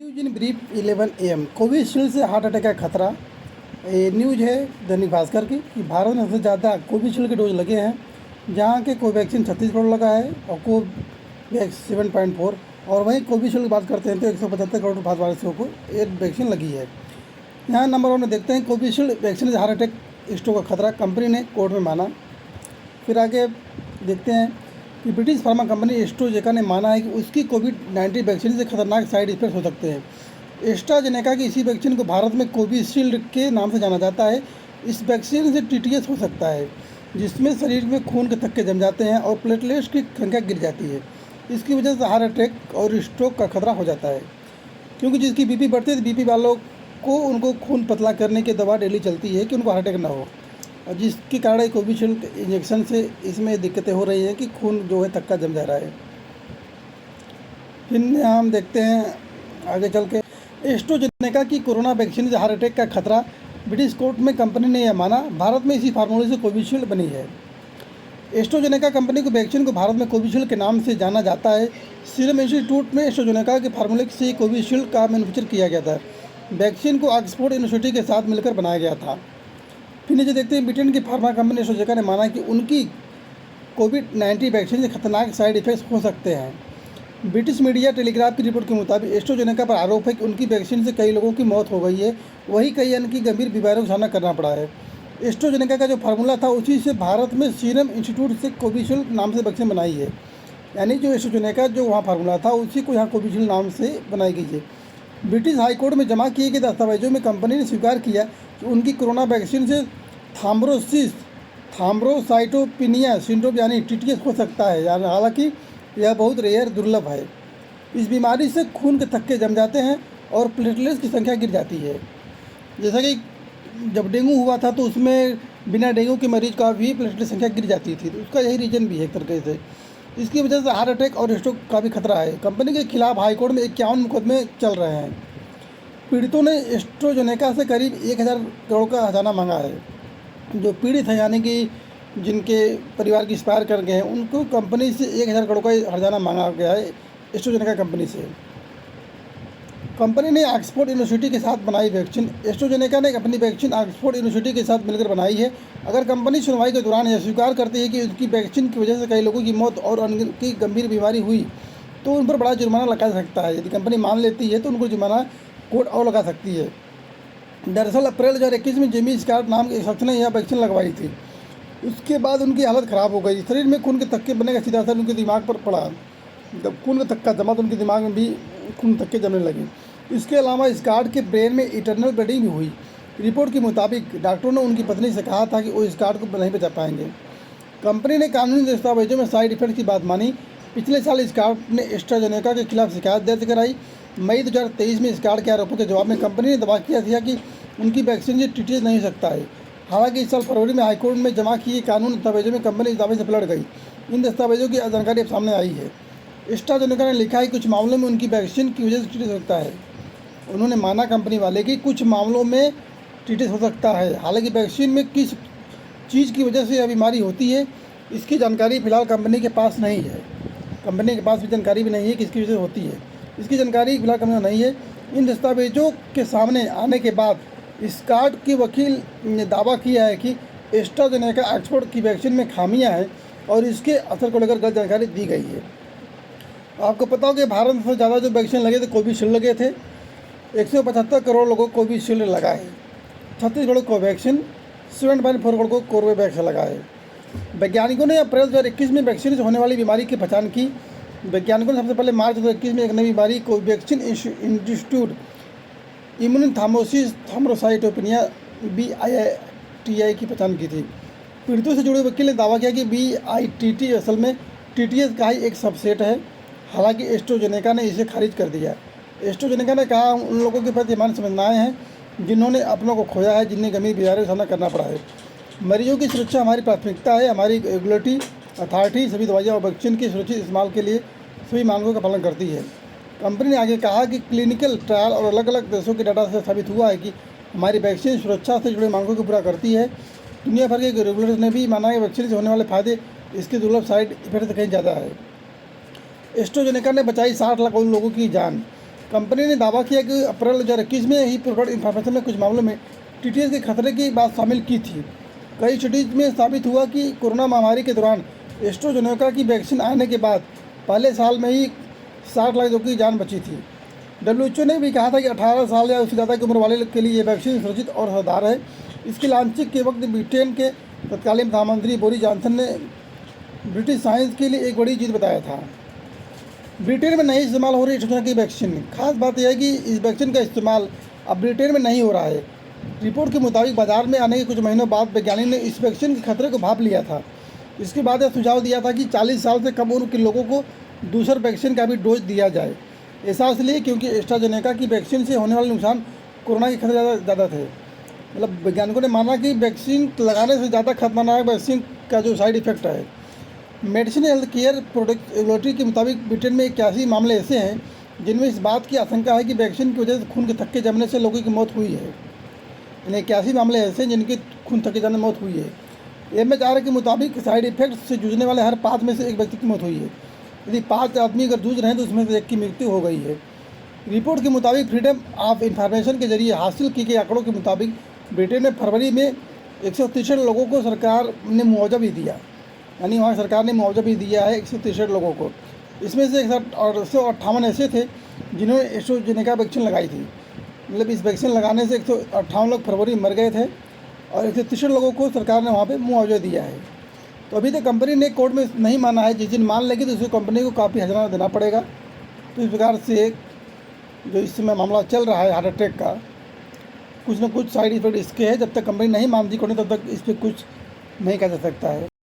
News in brief 11 AM Covishield से heart attack का खतरा। ये न्यूज है दैनिक भास्कर की कि भारत में सबसे ज़्यादा कोविशील्ड के डोज लगे हैं, जहां के कोवैक्सीन 36 करोड़ लगा है और कोवैक्स 7.4। और वहीं कोविशील्ड की बात करते हैं तो 175 करोड़ भारतवासियों को ये वैक्सीन लगी है। यहाँ नंबर 1 में देखते हैं कोविशील्ड वैक्सीन से हार्ट अटैक स्ट्रोक का खतरा, कंपनी ने कोर्ट में माना। फिर आगे देखते हैं कि ब्रिटिश फार्मा कंपनी एस्ट्राजेनेका ने माना है कि उसकी कोविड-19 वैक्सीन से खतरनाक साइड इफेक्ट्स हो सकते हैं। एस्ट्राजेनेका की इसी वैक्सीन को भारत में कोविशील्ड के नाम से जाना जाता है। इस वैक्सीन से टीटीएस हो सकता है, जिसमें शरीर में खून के थक्के जम जाते हैं और प्लेटलेट्स की संख्या गिर जाती है। इसकी वजह से हार्ट अटैक और स्ट्रोक का खतरा हो जाता है, क्योंकि जिसकी बीपी बढ़ती है तो बीपी वालों को उनको खून पतला करने की दवा डेली चलती है कि उनको हार्ट अटैक ना हो, और जिसके कारण कोविशील्ड इंजेक्शन से इसमें दिक्कतें हो रही हैं कि खून जो है थक्का जम जा रहा है। फिर हम देखते हैं आगे चल के एस्ट्राजेनेका की कोरोना वैक्सीन से हार्ट अटैक का खतरा, ब्रिटिश कोर्ट में कंपनी ने यह माना। भारत में इसी फार्मूले से कोविशील्ड बनी है। एस्ट्राजेनेका कंपनी को वैक्सीन को भारत में कोविशील्ड के नाम से जाना जाता है। सीरम इंस्टीट्यूट में एस्ट्राजेनेका के फार्मूले से कोविशील्ड का मैन्युफैक्चर किया गया था। वैक्सीन को ऑक्सफोर्ड यूनिवर्सिटी के साथ मिलकर बनाया गया था। फिर नीचे देखते हैं ब्रिटेन की फार्मा कंपनी एस्ट्राजेनेका ने माना कि उनकी कोविड-19 वैक्सीन से खतरनाक साइड इफेक्ट्स हो सकते हैं। ब्रिटिश मीडिया टेलीग्राफ की रिपोर्ट के मुताबिक एस्ट्राजेनेका पर आरोप है कि उनकी वैक्सीन से कई लोगों की मौत हो गई है, वहीं कई अन्य की गंभीर बीमारियों का सामना करना पड़ा है। एस्ट्राजेनेका का जो फार्मूला था उसी से भारत में सीरम इंस्टीट्यूट से कोविशील्ड नाम से वैक्सीन बनाई है। यानी जो एस्ट्राजेनेका जो वहाँ फार्मूला था उसी को यहाँ कोविशील्ड नाम से बनाई गई है। ब्रिटिश हाईकोर्ट में जमा किए गए दस्तावेजों में कंपनी ने स्वीकार किया कि उनकी कोरोना वैक्सीन से थ्रोम्बोसाइटोपेनिया सिंड्रोम यानी टीटीएस हो सकता है। हालांकि यह बहुत रेयर दुर्लभ है। इस बीमारी से खून के थक्के जम जाते हैं और प्लेटलेट्स की संख्या गिर जाती है। जैसा कि जब डेंगू हुआ था तो उसमें बिना डेंगू के मरीज का भी प्लेटलेट संख्या गिर जाती थी, तो उसका यही रीजन भी है एक तरीके से। इसकी वजह से हार्ट अटैक और स्ट्रोक का भी खतरा है। कंपनी के खिलाफ हाईकोर्ट में 51 मुकदमे चल रहे हैं। पीड़ितों ने एस्ट्राजेनेका से करीब 1000 करोड़ का हर्जाना मांगा है। जो पीड़ित हैं यानी कि जिनके परिवार की एक्सपायर कर गए हैं, उनको कंपनी से 1000 करोड़ का हर्जाना मांगा गया है एस्ट्राजेनेका कंपनी से। कंपनी ने ऑक्सफोर्ड यूनिवर्सिटी के साथ बनाई वैक्सीन। एस्ट्राजेनेका ने अपनी वैक्सीन ऑक्सफोर्ड यूनिवर्सिटी के साथ मिलकर बनाई है। अगर कंपनी सुनवाई के दौरान यह स्वीकार करती है कि उसकी वैक्सीन की वजह से कई लोगों की मौत और अन्य की गंभीर बीमारी हुई, तो उन पर बड़ा जुर्माना लगा सकता है। यदि कंपनी मान लेती है तो उनको जुर्माना कोर्ट और लगा सकती है। दरअसल अप्रैल 2021 में जेमी स्कॉट नाम के शख्स ने यह वैक्सीन लगवाई थी। उसके बाद उनकी हालत ख़राब हो गई। शरीर में खून के थक्के बनने का सीधा असर उनके दिमाग पर पड़ा। जब खून का थक्का जमा तो उनके दिमाग में भी खून थक्के जमने लगे। इसके अलावा स्कॉट के ब्रेन में इंटरनल ब्लीडिंग भी हुई। रिपोर्ट के मुताबिक डॉक्टरों ने उनकी पत्नी से कहा था कि वो स्कॉट को नहीं बचा पाएंगे। कंपनी ने कानूनी दस्तावेजों में साइड इफेक्ट की बात मानी। पिछले साल स्कॉट ने एस्ट्राजेनेका के खिलाफ शिकायत दर्ज कराई। मई 2023 में स्कॉट के आरोपों के जवाब में कंपनी ने दावा किया था कि उनकी वैक्सीन से टीटीएस नहीं हो सकता है। हालांकि इस साल फरवरी में हाईकोर्ट में जमा किए कानूनी दस्तावेजों में कंपनी इस दावे से पलट गई। इन दस्तावेजों की जानकारी अब सामने आई है। एस्ट्राजेनेका ने लिखा है कि कुछ मामलों में उनकी वैक्सीन की वजह से टीटीएस हो सकता है। उन्होंने माना कंपनी वाले कि कुछ मामलों में टीटीएस हो सकता है। हालांकि वैक्सीन में किस चीज़ की वजह से यह बीमारी होती है, इसकी जानकारी फिलहाल कंपनी के पास नहीं है। कंपनी के पास भी जानकारी भी नहीं है कि इसकी वजह से होती है, इसकी जानकारी फिलहाल कंपनी को नहीं है। इन दस्तावेजों के सामने आने के बाद स्कॉट के वकील ने दावा किया है कि एस्ट्राजेनेका ऑक्सफोर्ड की वैक्सीन में खामियां हैं और इसके असर को लेकर गलत जानकारी दी गई है। आपको पता हो कि भारत में सबसे ज़्यादा जो वैक्सीन लगे थे कोविशील्ड लगे थे। 175 करोड़ लोगों को कोविशील्ड लगा है। 36 करोड़ कोवैक्सीन, 7.4 करोड़ को कोर्बेवैक्स लगा है। वैज्ञानिकों ने अप्रैल 2021 में वैक्सीन से होने वाली बीमारी की पहचान की। वैज्ञानिकों ने सबसे पहले मार्च 2021 में एक नई बीमारी Covaxin institute immune thrombocytopenia BITI की पहचान की थी। पीड़ितों से जुड़े वकील ने दावा किया कि BITT असल में TTS का ही एक सबसेट है। हालांकि एस्ट्राजेनेका ने इसे खारिज कर दिया। एस्ट्राजेनेका ने कहा, उन लोगों के प्रति हमारी संवेदनाएं हैं जिन्होंने अपनों को खोया है, जिन्हें गंभीर बीमारियों का सामना करना पड़ा है। मरीजों की सुरक्षा हमारी प्राथमिकता है। हमारी रेगुलेटरी अथॉरिटी सभी दवाइयाँ और वैक्सीन के सुरक्षित इस्तेमाल के लिए सभी मानकों का पालन करती है। कंपनी ने आगे कहा कि क्लिनिकल ट्रायल और अलग अलग देशों के डाटा से साबित हुआ है कि हमारी वैक्सीन सुरक्षा से जुड़े मांगों को पूरा करती है। दुनिया भर के रेगुलेटर्स ने भी माना है कि वैक्सीन से होने वाले फायदे इसके दुर्लभ साइड इफेक्ट से कहीं ज़्यादा है। एस्ट्राजेनेका ने बचाई 60 लाख उन लोगों की जान। कंपनी ने दावा किया कि अप्रैल 2021 में ही प्रोडक्ट इन्फॉर्मेशन में कुछ मामलों में टीटीएस के खतरे की बात शामिल की थी। कई स्टडीज में साबित हुआ कि कोरोना महामारी के दौरान एस्ट्राजेनेका की वैक्सीन आने के बाद पहले साल में ही 60 लाख लोगों की जान बची थी। WHO ने भी कहा था कि 18 साल या उससे ज़्यादा की उम्र वाले के लिए ये वैक्सीन सुरक्षित और असरदार है। इसकी लॉन्चिंग के वक्त ब्रिटेन के तत्कालीन प्रधानमंत्री बोरिस जॉनसन ने ब्रिटिश साइंस के लिए एक बड़ी जीत बताया था। ब्रिटेन में नहीं इस्तेमाल हो रही एस्ट्राजेनेका की वैक्सीन। खास बात यह है कि इस वैक्सीन का इस्तेमाल अब ब्रिटेन में नहीं हो रहा है। रिपोर्ट के मुताबिक बाजार में आने के कुछ महीनों बाद वैज्ञानिक ने इस वैक्सीन के खतरे को भांप लिया था। इसके बाद यह सुझाव दिया था कि 40 साल से कम उम्र के लोगों को दूसरे वैक्सीन का भी डोज दिया जाए। ऐसा इसलिए क्योंकि एस्ट्राजेनेका की वैक्सीन से होने वाले नुकसान कोरोना के खतरे ज़्यादा थे। मतलब वैज्ञानिकों ने माना कि वैक्सीन लगाने से ज़्यादा खतरनाक वैक्सीन का जो साइड इफेक्ट है। Medicine health care product regulatory के मुताबिक ब्रिटेन में 81 मामले ऐसे हैं जिनमें इस बात की आशंका है कि वैक्सीन की वजह से खून के थक्के जमने से लोगों की मौत हुई है। यानी 81 मामले ऐसे हैं जिनकी खून थक्के जमने में मौत हुई है। MHRA के मुताबिक साइड इफेक्ट से जूझने वाले हर 5 में से एक व्यक्ति की मौत हुई है। यदि 5 आदमी अगर जूझ रहे हैं तो उसमें से एक की मृत्यु हो गई है। रिपोर्ट के मुताबिक फ्रीडम ऑफ इंफॉर्मेशन के जरिए हासिल किए गए आंकड़ों के मुताबिक ब्रिटेन में फरवरी में 163 लोगों को सरकार ने मुआवजा भी दिया। यानी वहाँ सरकार ने मुआवजा भी दिया है 163 लोगों को। इसमें से 158 ऐसे थे जिन्होंने एस्ट्राजेनेका वैक्सीन लगाई थी। मतलब इस वैक्सीन लगाने से 158 लोग फरवरी में मर गए थे और 163 लोगों को सरकार ने वहाँ पे मुआवजा दिया है। तो अभी तक कंपनी ने कोर्ट में नहीं माना है। जिस दिन मान लेगी तो उसे कंपनी को काफ़ी हर्जाना देना पड़ेगा। तो इस प्रकार से जो इस समय मामला चल रहा है हार्ट अटैक का, कुछ न कुछ साइड इफेक्ट इसके है। जब तक कंपनी नहीं मानती कोर्ट तब तक इस पर कुछ नहीं कहा जा सकता है।